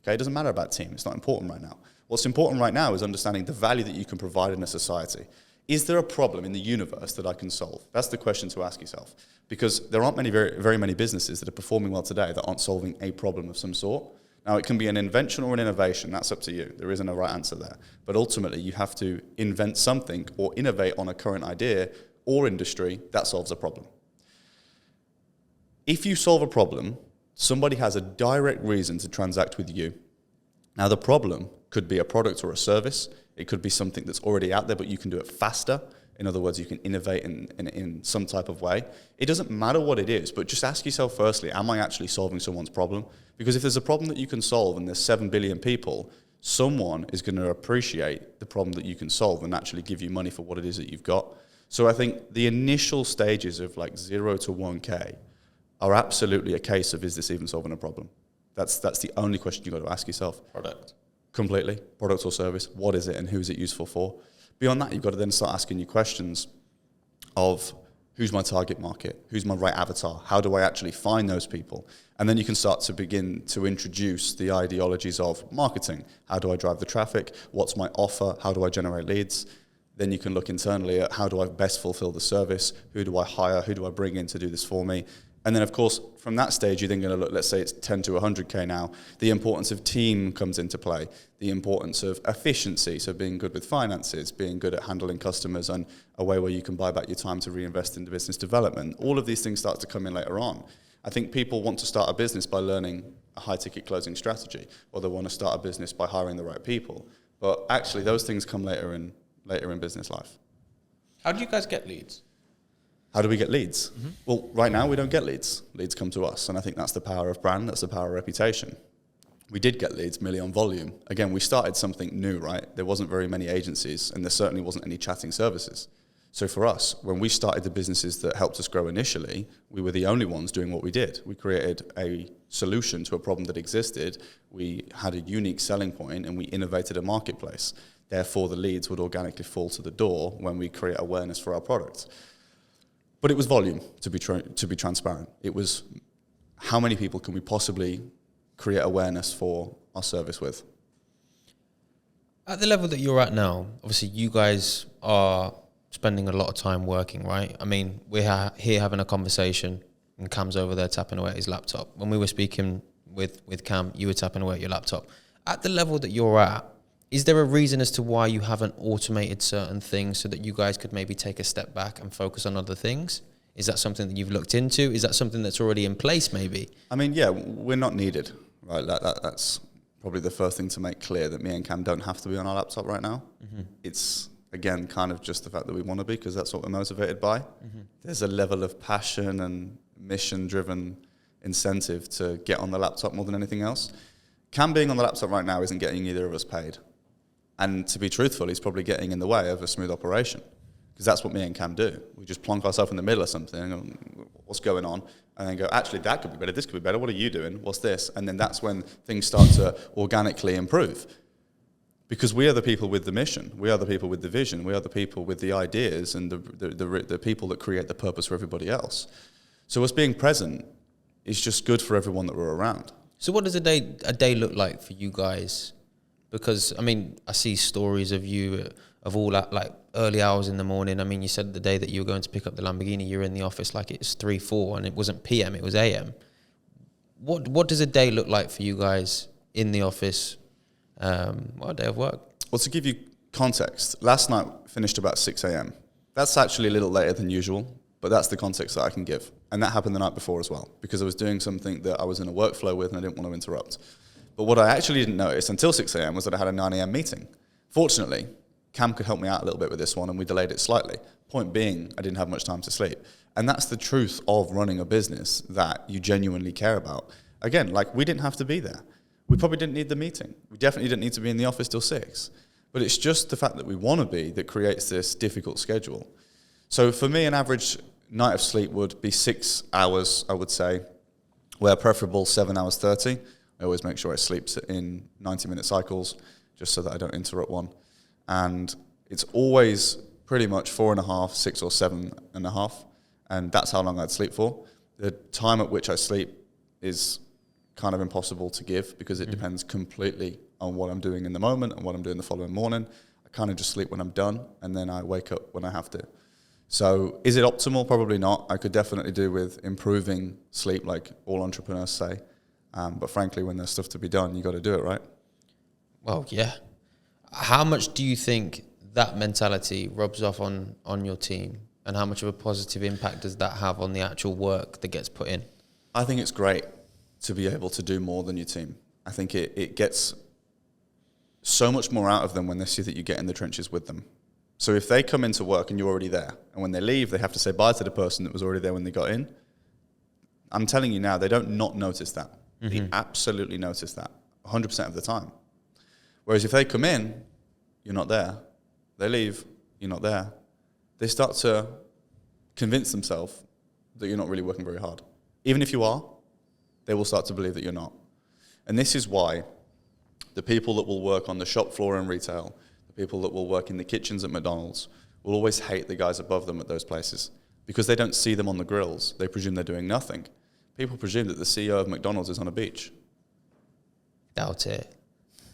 Okay, it doesn't matter about team, it's not important right now. What's important right now is understanding the value that you can provide in a society. Is there a problem in the universe that I can solve? That's the question to ask yourself. Because there aren't very many businesses that are performing well today that aren't solving a problem of some sort. Now, it can be an invention or an innovation. That's up to you. There isn't a right answer there. But ultimately, you have to invent something or innovate on a current idea or industry that solves a problem. If you solve a problem, somebody has a direct reason to transact with you. Now, the problem could be a product or a service. It could be something that's already out there, but you can do it faster. In other words, you can innovate in some type of way. It doesn't matter what it is, but just ask yourself firstly, am I actually solving someone's problem? Because if there's a problem that you can solve and there's 7 billion people, someone is going to appreciate the problem that you can solve and actually give you money for what it is that you've got. So I think the initial stages of like 0 to 1K are absolutely a case of, is this even solving a problem? That's the only question you've got to ask yourself. Product. Completely. Product or service. What is it and who is it useful for? Beyond that, you've got to then start asking you questions of who's my target market? Who's my right avatar? How do I actually find those people? And then you can start to begin to introduce the ideologies of marketing. How do I drive the traffic? What's my offer? How do I generate leads? Then you can look internally at how do I best fulfill the service? Who do I hire? Who do I bring in to do this for me? And then, of course, from that stage, you're then going to look, let's say it's 10 to 100K now. The importance of team comes into play. The importance of efficiency, so being good with finances, being good at handling customers, and a way where you can buy back your time to reinvest into business development. All of these things start to come in later on. I think people want to start a business by learning a high-ticket closing strategy, or they want to start a business by hiring the right people. But actually, those things come later in business life. How do you guys get leads? How do we get leads? Mm-hmm. Well, right now we don't get leads. Leads come to us, and I think that's the power of brand, that's the power of reputation. We did get leads, merely on volume. Again, we started something new, right? There wasn't very many agencies, and there certainly wasn't any chatting services. So for us, when we started the businesses that helped us grow initially, we were the only ones doing what we did. We created a solution to a problem that existed. We had a unique selling point, and we innovated a marketplace. Therefore, the leads would organically fall to the door when we create awareness for our product. But it was volume, to be transparent. It was how many people can we possibly create awareness for our service with? At the level that you're at now, obviously you guys are spending a lot of time working, right? I mean, we're here having a conversation and Cam's over there tapping away at his laptop. When we were speaking with Cam, you were tapping away at your laptop. At the level that you're at, is there a reason as to why you haven't automated certain things so that you guys could maybe take a step back and focus on other things? Is that something that you've looked into? Is that something that's already in place maybe? I mean, yeah, we're not needed, right? That's probably the first thing to make clear, that me and Cam don't have to be on our laptop right now. Mm-hmm. It's, again, kind of just the fact that we want to be, because that's what we're motivated by. Mm-hmm. There's a level of passion and mission-driven incentive to get on the laptop more than anything else. Cam being on the laptop right now isn't getting either of us paid. And to be truthful, he's probably getting in the way of a smooth operation, because that's what me and Cam do. We just plonk ourselves in the middle of something and go, what's going on? And then go, actually, that could be better, this could be better, what are you doing? What's this? And then that's when things start to organically improve. Because we are the people with the mission, we are the people with the vision, we are the people with the ideas, and the people that create the purpose for everybody else. So us being present is just good for everyone that we're around. So what does a day look like for you guys? Because, I mean, I see stories of you of all that, like early hours in the morning. I mean, you said the day that you were going to pick up the Lamborghini, you were in the office like it's 3, 4, and it wasn't PM, it was AM. What does a day look like for you guys in the office? What a day of work? Well, to give you context, last night finished about 6 a.m. That's actually a little later than usual, but that's the context that I can give. And that happened the night before as well, because I was doing something that I was in a workflow with and I didn't want to interrupt. But what I actually didn't notice until 6 a.m. was that I had a 9 a.m. meeting. Fortunately, Cam could help me out a little bit with this one, and we delayed it slightly. Point being, I didn't have much time to sleep. And that's the truth of running a business that you genuinely care about. Again, like, we didn't have to be there. We probably didn't need the meeting. We definitely didn't need to be in the office till 6. But it's just the fact that we want to be that creates this difficult schedule. So for me, an average night of sleep would be 6 hours, I would say, where preferable 7 hours 30. I always make sure I sleep in 90-minute cycles, just so that I don't interrupt one. And it's always pretty much 4.5, 6 or 7.5, and that's how long I'd sleep for. The time at which I sleep is kind of impossible to give, because it depends completely on what I'm doing in the moment and what I'm doing the following morning. I kind of just sleep when I'm done, and then I wake up when I have to. So is it optimal? Probably not. I could definitely do with improving sleep, like all entrepreneurs say. But frankly, when there's stuff to be done, you got to do it, right? Well, yeah. How much do you think that mentality rubs off on your team, and how much of a positive impact does that have on the actual work that gets put in? I think it's great to be able to do more than your team. I think it gets so much more out of them when they see that you get in the trenches with them. So if they come into work and you're already there, and when they leave, they have to say bye to the person that was already there when they got in, I'm telling you now, they don't not notice that. Mm-hmm. They absolutely notice that 100% of the time. Whereas if they come in, you're not there. They leave, you're not there. They start to convince themselves that you're not really working very hard. Even if you are, they will start to believe that you're not. And this is why the people that will work on the shop floor in retail, the people that will work in the kitchens at McDonald's, will always hate the guys above them at those places, because they don't see them on the grills. They presume they're doing nothing. People presume that the CEO of McDonald's is on a beach. Doubt it.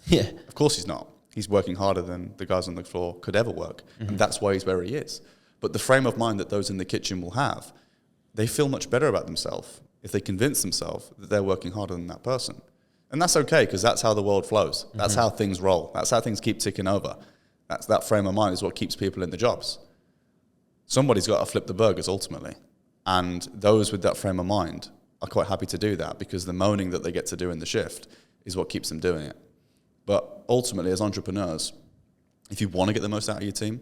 Yeah. Of course he's not. He's working harder than the guys on the floor could ever work. Mm-hmm. And that's why he's where he is. But the frame of mind that those in the kitchen will have, they feel much better about themselves if they convince themselves that they're working harder than that person. And that's okay, because that's how the world flows. That's how things roll. That's how things keep ticking over. That frame of mind is what keeps people in the jobs. Somebody's got to flip the burgers ultimately. And those with that frame of mind are quite happy to do that, because the moaning that they get to do in the shift is what keeps them doing it. But ultimately, as entrepreneurs, if you want to get the most out of your team,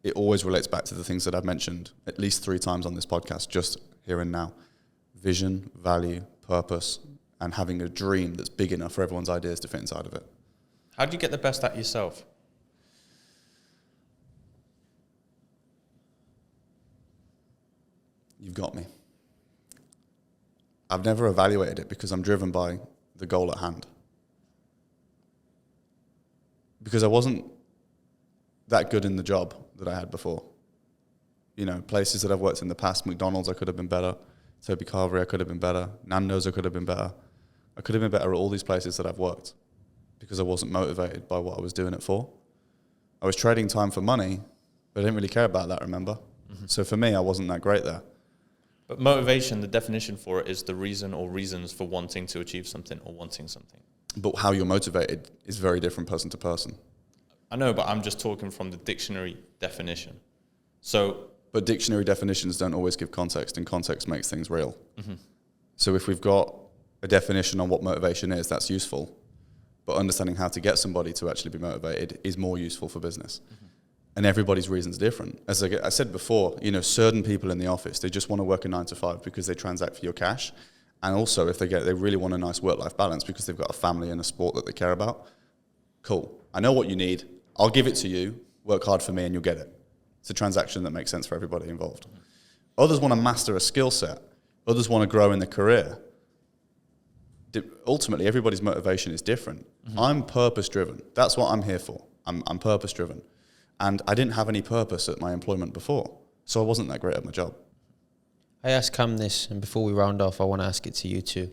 it always relates back to the things that I've mentioned at least 3 times on this podcast, just here and now. Vision, value, purpose, and having a dream that's big enough for everyone's ideas to fit inside of it. How do you get the best out of yourself? you've got me. I've never evaluated it because I'm driven by the goal at hand. Because I wasn't that good in the job that I had before. You know, places that I've worked in the past, McDonald's, I could have been better. Toby Carvery, I could have been better. Nando's, I could have been better. I could have been better at all these places that I've worked because I wasn't motivated by what I was doing it for. I was trading time for money, but I didn't really care about that, remember? Mm-hmm. So for me, I wasn't that great there. But motivation, the definition for it is the reason or reasons for wanting to achieve something or wanting something. But how you're motivated is very different person to person. I know, but I'm just talking from the dictionary definition. But dictionary definitions don't always give context, and context makes things real. Mm-hmm. So if we've got a definition on what motivation is, that's useful. But understanding how to get somebody to actually be motivated is more useful for business. Mm-hmm. And everybody's reason's different. As I said before, you know, certain people in the office, they just want to work a 9 to 5 because they transact for your cash. And also if they really want a nice work-life balance because they've got a family and a sport that they care about. Cool. I know what you need. I'll give it to you. Work hard for me and you'll get it. It's a transaction that makes sense for everybody involved. Mm-hmm. Others want to master a skill set. Others want to grow in their career. Ultimately, everybody's motivation is different. Mm-hmm. I'm purpose-driven. That's what I'm here for. I'm purpose-driven. And I didn't have any purpose at my employment before, so I wasn't that great at my job. I asked Cam this, and before we round off, I want to ask it to you too.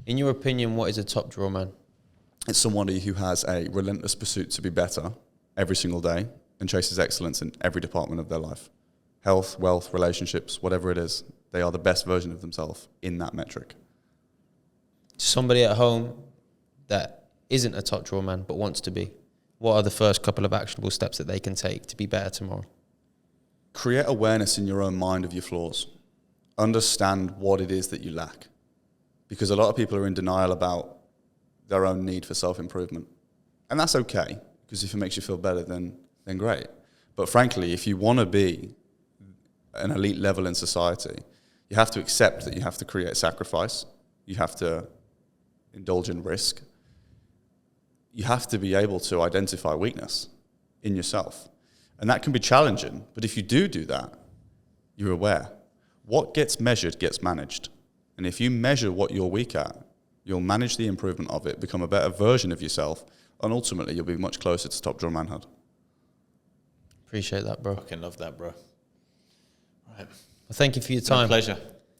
In your opinion, what is a top drawer man? It's somebody who has a relentless pursuit to be better every single day and chases excellence in every department of their life. Health, wealth, relationships, whatever it is, they are the best version of themselves in that metric. Somebody at home that isn't a top drawer man but wants to be, what are the first couple of actionable steps that they can take to be better tomorrow? Create awareness in your own mind of your flaws. Understand what it is that you lack. Because a lot of people are in denial about their own need for self-improvement. And that's okay, because if it makes you feel better, then great. But frankly, if you want to be an elite level in society, you have to accept that you have to create sacrifice. You have to indulge in risk. You have to be able to identify weakness in yourself. And that can be challenging, but if you do that, you're aware. What gets measured gets managed. And if you measure what you're weak at, you'll manage the improvement of it, become a better version of yourself, and ultimately you'll be much closer to top drawer manhood. Appreciate that, bro. Fucking love that, bro. Right. Well, thank you for your time. My pleasure.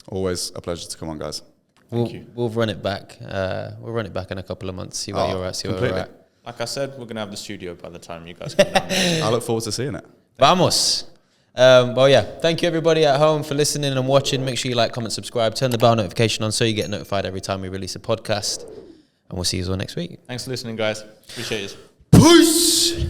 Always a pleasure to come on, guys. We'll run it back. We'll run it back in a couple of months. See where you're at. See where we're at. Like I said, we're gonna have the studio by the time you guys come down. I look forward to seeing it. Vamos. Well, yeah. Thank you everybody at home for listening and watching. Make sure you like, comment, subscribe, turn the bell notification on so you get notified every time we release a podcast. And we'll see you all next week. Thanks for listening, guys. Appreciate it. Peace.